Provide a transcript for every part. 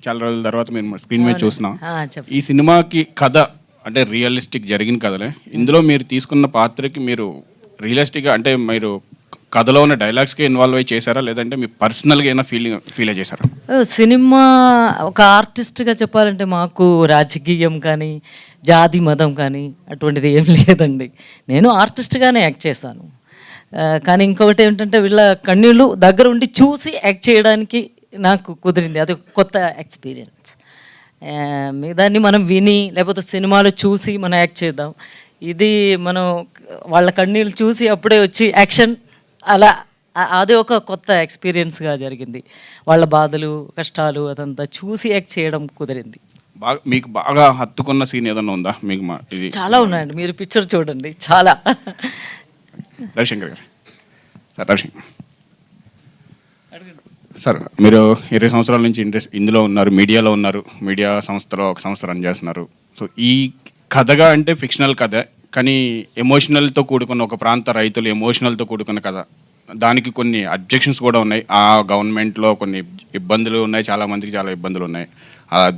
చాలా రోజుల తర్వాత మేము స్క్రీన్ మీద చూస్తున్నాం. చెప్పు. ఈ సినిమాకి కథ అంటే రియలిస్టిక్ జరిగిన కథలే. ఇందులో మీరు తీసుకున్న పాత్రకి మీరు రియలిస్టిక్గా అంటే మీరు కథలో ఉన్న డైలాగ్స్కి ఇన్వాల్వ్ అయ్యి చేశారా, లేదంటే మీ పర్సనల్గా ఏమైనా ఫీల్ చేశారా? సినిమా ఒక ఆర్టిస్ట్గా చెప్పాలంటే మాకు రాజకీయం కానీ జాతి మతం కానీ అటువంటిది ఏం లేదండి. నేను ఆర్టిస్ట్గానే యాక్ట్ చేశాను. కానీ ఇంకొకటి ఏంటంటే వీళ్ళ కన్నీళ్ళు దగ్గర ఉండి చూసి యాక్ట్ చేయడానికి నాకు కుదిరింది. అది కొత్త ఎక్స్పీరియన్స్. దాన్ని మనం విని లేకపోతే సినిమాలో చూసి మనం యాక్ట్ చేద్దాం. ఇది మనం వాళ్ళ కన్నీళ్ళు చూసి అప్పుడే వచ్చి యాక్షన్ అలా అది ఒక కొత్త ఎక్స్పీరియన్స్గా జరిగింది. వాళ్ళ బాధలు కష్టాలు అదంతా చూసి యాక్ట్ చేయడం కుదిరింది. బాగా మీకు బాగా హత్తుకున్న సీన్ ఏదైనా ఉందా మీకు? ఇది చాలా ఉన్నాయండి, మీరు పిక్చర్ చూడండి. చాలా. రవిశంకర్ గారు, సార్ రవిశంకర్ సార్, మీరు 20 సంవత్సరాల నుంచి ఇందులో ఉన్నారు, మీడియాలో ఉన్నారు, మీడియా సంస్థలో ఒక సంస్థ రన్ చేస్తున్నారు. సో ఈ కథగా అంటే ఫిక్షనల్ కథ, కానీ ఎమోషనల్తో కూడుకున్న ఒక ప్రాంత రైతులు ఎమోషనల్తో కూడుకున్న కథ. దానికి కొన్ని అబ్జెక్షన్స్ కూడా ఉన్నాయి. ఆ గవర్నమెంట్లో కొన్ని ఇబ్బందులు ఉన్నాయి, చాలామందికి చాలా ఇబ్బందులు ఉన్నాయి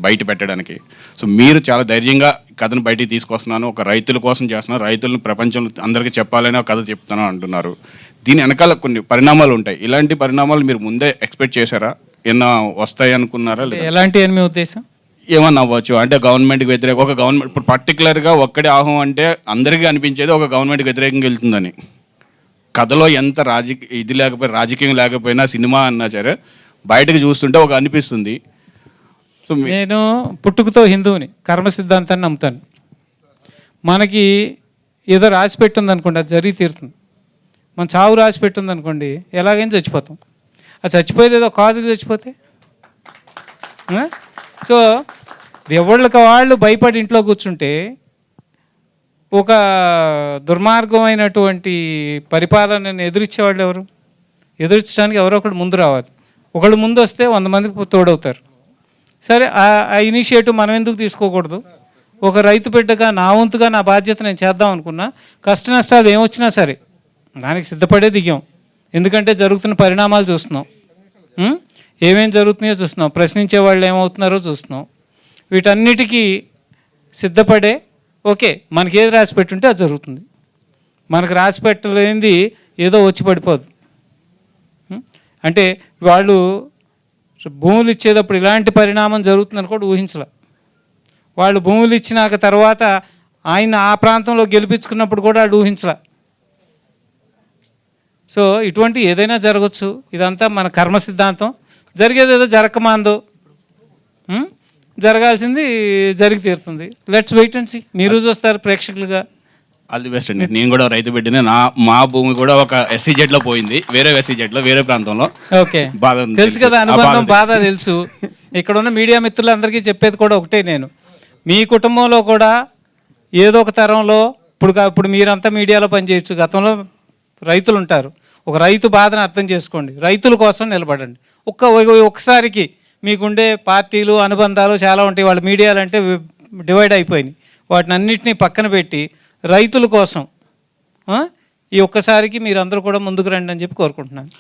బయట పెట్టడానికి. సో మీరు చాలా ధైర్యంగా కథను బయటికి తీసుకొస్తున్నాను, ఒక రైతుల కోసం చేస్తున్నాను, రైతులను ప్రపంచంలో అందరికీ చెప్పాలని ఒక కథ చెప్తాను అంటున్నారు. దీని వెనకాల కొన్ని పరిణామాలు ఉంటాయి. ఇలాంటి పరిణామాలు మీరు ముందే ఎక్స్పెక్ట్ చేశారా? ఏమన్నా వస్తాయి అనుకున్నారా? ఎలాంటి అని మీ ఉద్దేశం? ఏమన్నా అవ్వచ్చు అంటే గవర్నమెంట్కి వ్యతిరేక ఒక గవర్నమెంట్ ఇప్పుడు పర్టికులర్గా ఒక్కడే ఆహం అంటే అందరికీ అనిపించేది ఒక గవర్నమెంట్కి వ్యతిరేకంగా వెళ్తుందని. కథలో ఎంత ఇది లేకపోయినా రాజకీయం లేకపోయినా సినిమా అన్నా సరే బయటకు చూస్తుంటే ఒక అనిపిస్తుంది. సో నేను పుట్టుకతో హిందువుని, కర్మ సిద్ధాంతాన్ని నమ్ముతాను. మనకి ఏదో రాసి పెట్టింది అనుకోండి, అది జరిగి తీరుతుంది. మన చావు రాసి పెట్టింది అనుకోండి, ఎలాగైనా చచ్చిపోతాం. అది చచ్చిపోయేది ఏదో కాజుగా చచ్చిపోతే. సో ఎవళ్ళకి వాళ్ళు భయపడి ఇంట్లో కూర్చుంటే ఒక దుర్మార్గమైనటువంటి పరిపాలనను ఎదురించేవాళ్ళు ఎవరు? ఎదురించడానికి ఎవరో ఒకళ్ళు ముందు రావాలి. ఒకళ్ళు ముందు వస్తే 100 మంది తోడవుతారు. సరే, ఆ ఇనిషియేటివ్ మనం ఎందుకు తీసుకోకూడదు? ఒక రైతు బిడ్డగా నా వంతుగా నా బాధ్యత నేను చేద్దాం అనుకున్నా. కష్ట నష్టాలు ఏమొచ్చినా సరే దానికి సిద్ధపడే దిగాం. ఎందుకంటే జరుగుతున్న పరిణామాలు చూస్తున్నాం, ఏమేం జరుగుతున్నాయో చూస్తున్నాం, ప్రశ్నించే వాళ్ళు ఏమవుతున్నారో చూస్తున్నాం. వీటన్నిటికీ సిద్ధపడే ఓకే, మనకి ఏది రాసి పెట్టుంటే అది జరుగుతుంది. మనకు రాసి పెట్టలేనిది ఏదో వచ్చి పడిపోదు. అంటే వాళ్ళు భూములు ఇచ్చేటప్పుడు ఇలాంటి పరిణామం జరుగుతుందని కూడా ఊహించలే. వాళ్ళు భూములు ఇచ్చినాక తర్వాత ఆయన ఆ ప్రాంతంలో గెలిపించుకున్నప్పుడు కూడా వాళ్ళు ఊహించలే. సో ఇటువంటి ఏదైనా జరగచ్చు. ఇదంతా మన కర్మ సిద్ధాంతం. జరిగేది ఏదో జరగకమాందో, జరగాల్సింది జరిగి తీరుతుంది. Let's wait and see. మీరు చూస్తారు ప్రేక్షకులుగా. ఆల్ ది బెస్ట్ అండి. నేను కూడా రైతు బిడ్డనే. మా భూమి కూడా ఒక SEZలో పోయింది, వేరే SEZలో వేరే ప్రాంతంలో. ఓకే, బాధ తెలుసు కదా, అనుబంధం బాధ తెలుసు. ఇక్కడ ఉన్న మీడియా మిత్రులందరికీ చెప్పేది కూడా ఒకటే, నేను మీ కుటుంబంలో కూడా ఏదో ఒక తరంలో ఇప్పుడు మీరంతా మీడియాలో పనిచేయచ్చు, గతంలో రైతులు ఉంటారు. ఒక రైతు బాధను అర్థం చేసుకోండి, రైతుల కోసం నిలబడండి. ఒక్కసారికి మీకుండే పార్టీలు అనుబంధాలు చాలా ఉంటాయి. వాళ్ళ మీడియాలు అంటే డివైడ్ అయిపోయినాయి. వాటిని అన్నింటినీ పక్కన పెట్టి రైతుల కోసం ఈ ఒక్కసారికి మీరందరూ కూడా ముందుకు రండి అని చెప్పి కోరుకుంటున్నాను.